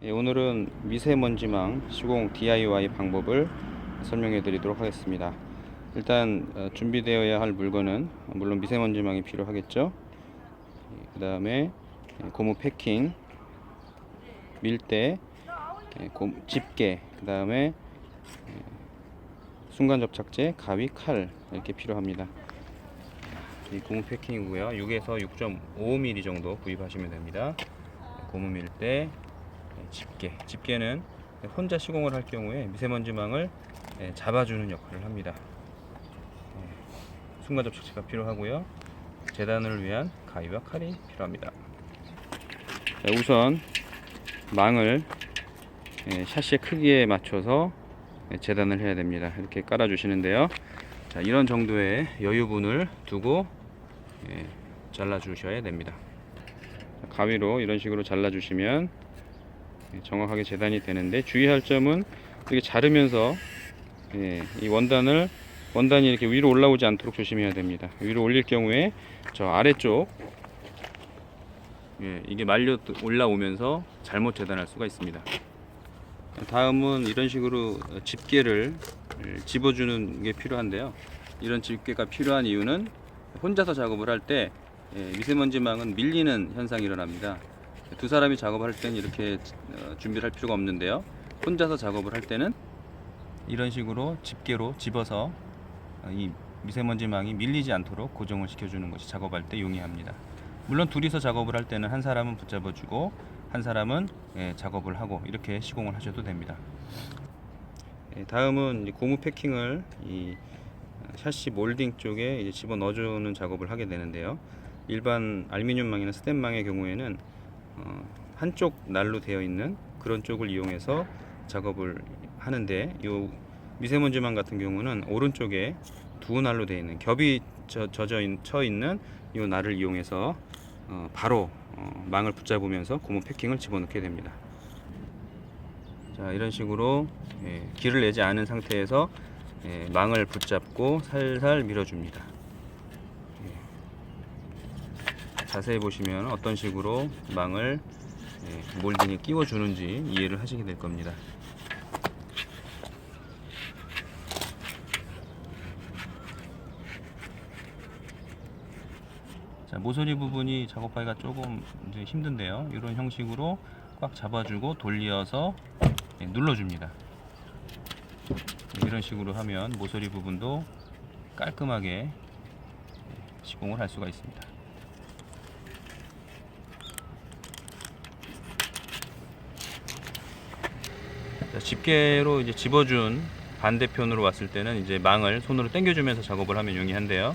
오늘은 미세먼지망 시공 DIY 방법을 설명해 드리도록 하겠습니다. 일단 준비되어야 할 물건은 물론 미세먼지망이 필요하겠죠. 그 다음에 고무 패킹, 밀대, 집게, 그 다음에 순간 접착제, 가위, 칼 이렇게 필요합니다. 이 고무 패킹이고요. 6에서 6.5mm 정도 구입하시면 됩니다. 고무 밀대, 집게는 혼자 시공을 할 경우에 미세먼지망을 잡아주는 역할을 합니다. 순간 접착제가 필요하고요. 재단을 위한 가위와 칼이 필요합니다. 우선 망을 샤시의 크기에 맞춰서 재단을 해야 됩니다. 이렇게 깔아 주시는데요. 자, 이런 정도의 여유분을 두고 잘라 주셔야 됩니다. 가위로 이런 식으로 잘라 주시면 정확하게 재단이 되는데, 주의할 점은 이렇게 자르면서 이 원단이 이렇게 위로 올라오지 않도록 조심해야 됩니다. 위로 올릴 경우에 저 아래쪽 이게 말려 올라오면서 잘못 재단할 수가 있습니다. 다음은 이런 식으로 집게를 집어주는 게 필요한데요. 이런 집게가 필요한 이유는 혼자서 작업을 할 때 미세먼지망은 밀리는 현상이 일어납니다. 두 사람이 작업할 때는 이렇게 준비를 할 필요가 없는데요. 혼자서 작업을 할 때는 이런 식으로 집게로 집어서 이 미세먼지망이 밀리지 않도록 고정을 시켜주는 것이 작업할 때 용이합니다. 물론 둘이서 작업을 할 때는 한 사람은 붙잡아주고 한 사람은 작업을 하고 이렇게 시공을 하셔도 됩니다. 다음은 고무 패킹을 이 샤시 몰딩 쪽에 이제 집어 넣어주는 작업을 하게 되는데요. 일반 알루미늄망이나 스텐망의 경우에는 한쪽 날로 되어 있는 그런 쪽을 이용해서 작업을 하는데, 이 미세먼지망 같은 경우는 오른쪽에 두 날로 되어 있는 겹이 쳐 있는 이 날을 이용해서 바로 망을 붙잡으면서 고무 패킹을 집어넣게 됩니다. 자, 이런 식으로 길을 내지 않은 상태에서 망을 붙잡고 살살 밀어줍니다. 자세히 보시면 어떤 식으로 망을 몰딩에 끼워주는지 이해를 하시게 될 겁니다. 자, 모서리 부분이 작업하기가 조금 이제 힘든데요. 이런 형식으로 꽉 잡아주고 돌려서 눌러줍니다. 이런 식으로 하면 모서리 부분도 깔끔하게 시공을 할 수가 있습니다. 자, 집게로 이제 집어준 반대편으로 왔을 때는 이제 망을 손으로 당겨주면서 작업을 하면 용이한데요.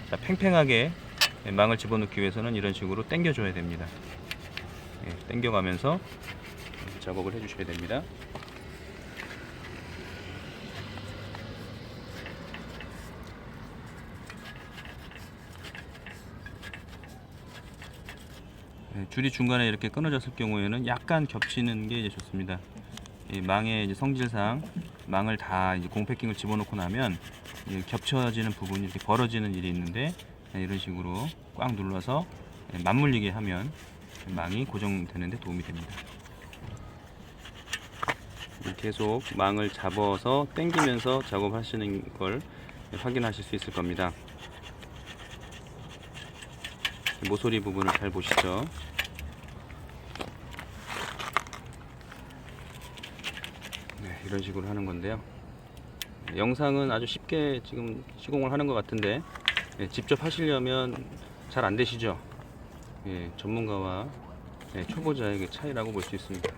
자, 팽팽하게 망을 집어넣기 위해서는 이런 식으로 당겨줘야 됩니다. 당겨가면서 작업을 해주셔야 됩니다. 줄이 중간에 이렇게 끊어졌을 경우에는 약간 겹치는 게 이제 좋습니다. 망의 이제 성질상 망을 다 이제 공패킹을 집어넣고 나면 겹쳐지는 부분이 이렇게 벌어지는 일이 있는데, 이런 식으로 꽉 눌러서 맞물리게 하면 망이 고정되는 데 도움이 됩니다. 계속 망을 잡아서 당기면서 작업하시는 걸 확인하실 수 있을 겁니다. 모서리 부분을 잘 보시죠. 이런 식으로 하는 건데요. 영상은 아주 쉽게 지금 시공을 하는 것 같은데 직접 하시려면 잘 안 되시죠? 전문가와 초보자의 차이라고 볼 수 있습니다.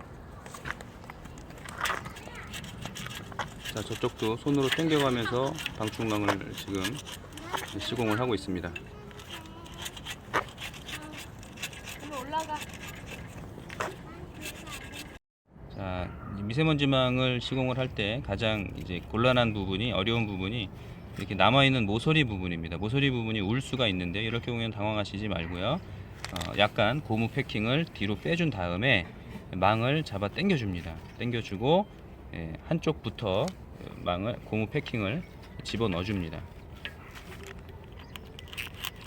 자, 저쪽도 손으로 당겨가면서 방충망을 지금 시공을 하고 있습니다. 올라가. 자, 미세먼지망을 시공을 할 때 가장 이제 곤란한 부분이, 어려운 부분이 이렇게 남아있는 모서리 부분입니다. 모서리 부분이 울 수가 있는데, 이럴 경우에는 당황하시지 말고요. 약간 고무 패킹을 뒤로 빼준 다음에 망을 잡아 당겨줍니다. 당겨주고 한쪽부터 고무 패킹을 집어 넣어줍니다.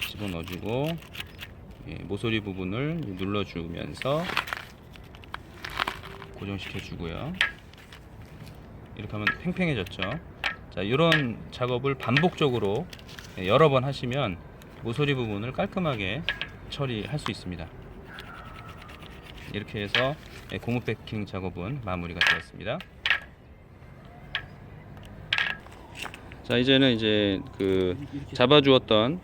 집어 넣어주고 모서리 부분을 눌러주면서 고정시켜 주고요. 이렇게 하면 팽팽해졌죠. 자, 이런 작업을 반복적으로 여러 번 하시면 모서리 부분을 깔끔하게 처리할 수 있습니다. 이렇게 해서 고무 패킹 작업은 마무리가 되었습니다. 자, 이제는 이제 그 잡아주었던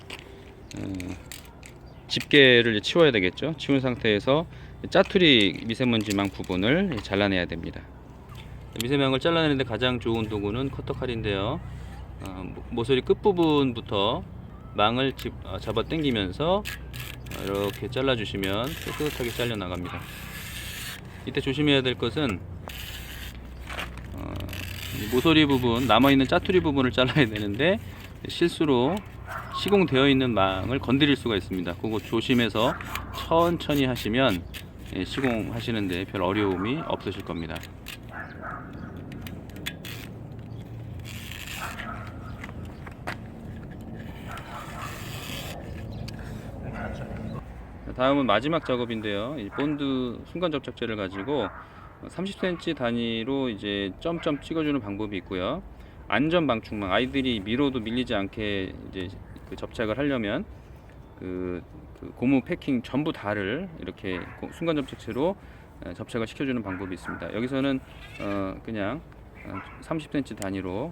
집게를 치워야 되겠죠. 치운 상태에서 짜투리 미세먼지망 부분을 잘라내야 됩니다. 미세망을 잘라내는데 가장 좋은 도구는 커터 칼인데요. 모서리 끝부분부터 망을 잡아 당기면서 이렇게 잘라 주시면 깨끗하게 잘려 나갑니다. 이때 조심해야 될 것은 모서리 부분, 남아있는 짜투리 부분을 잘라야 되는데 실수로 시공되어 있는 망을 건드릴 수가 있습니다. 그거 조심해서 천천히 하시면 시공하시는데 별 어려움이 없으실 겁니다. 다음은 마지막 작업인데요. 이 본드 순간 접착제를 가지고 30cm 단위로 이제 점점 찍어주는 방법이 있고요. 안전 방충망, 아이들이 밀어도 밀리지 않게 이제 그 접착을 하려면 그 고무 패킹 전부 다를 이렇게 순간 접착제로 접착을 시켜주는 방법이 있습니다. 여기서는 그냥 30cm 단위로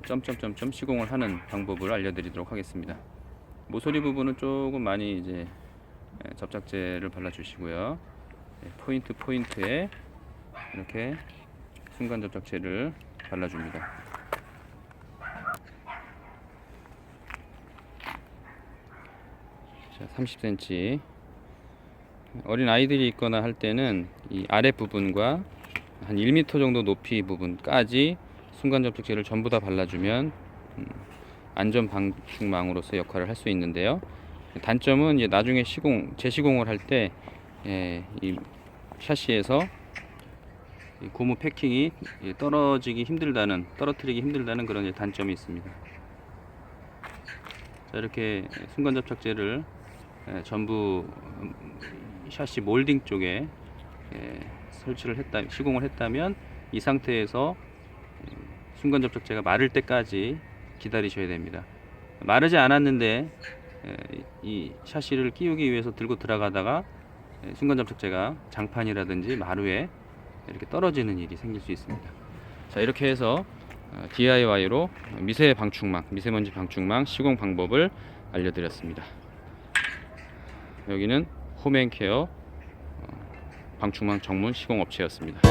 점점점점 시공을 하는 방법을 알려드리도록 하겠습니다. 모서리 부분은 조금 많이 이제 접착제를 발라주시고요. 포인트에 이렇게 순간 접착제를 발라줍니다. 자, 30cm. 어린 아이들이 있거나 할 때는 이 아랫 부분과 한 1m 정도 높이 부분까지 순간 접착제를 전부 다 발라주면 안전 방충망으로서 역할을 할 수 있는데요. 단점은 이제 나중에 재시공을 할 때 이 샤시에서 이 고무 패킹이 떨어뜨리기 힘들다는 그런 단점이 있습니다. 자, 이렇게 순간 접착제를 전부 샤시 몰딩 쪽에 시공을 했다면 이 상태에서 순간 접착제가 마를 때까지 기다리셔야 됩니다. 마르지 않았는데 이 샤시를 끼우기 위해서 들고 들어가다가 순간 접착제가 장판이라든지 마루에 이렇게 떨어지는 일이 생길 수 있습니다. 자, 이렇게 해서 DIY로 미세먼지 방충망 시공 방법을 알려드렸습니다. 여기는 홈앤케어 방충망 전문 시공 업체였습니다.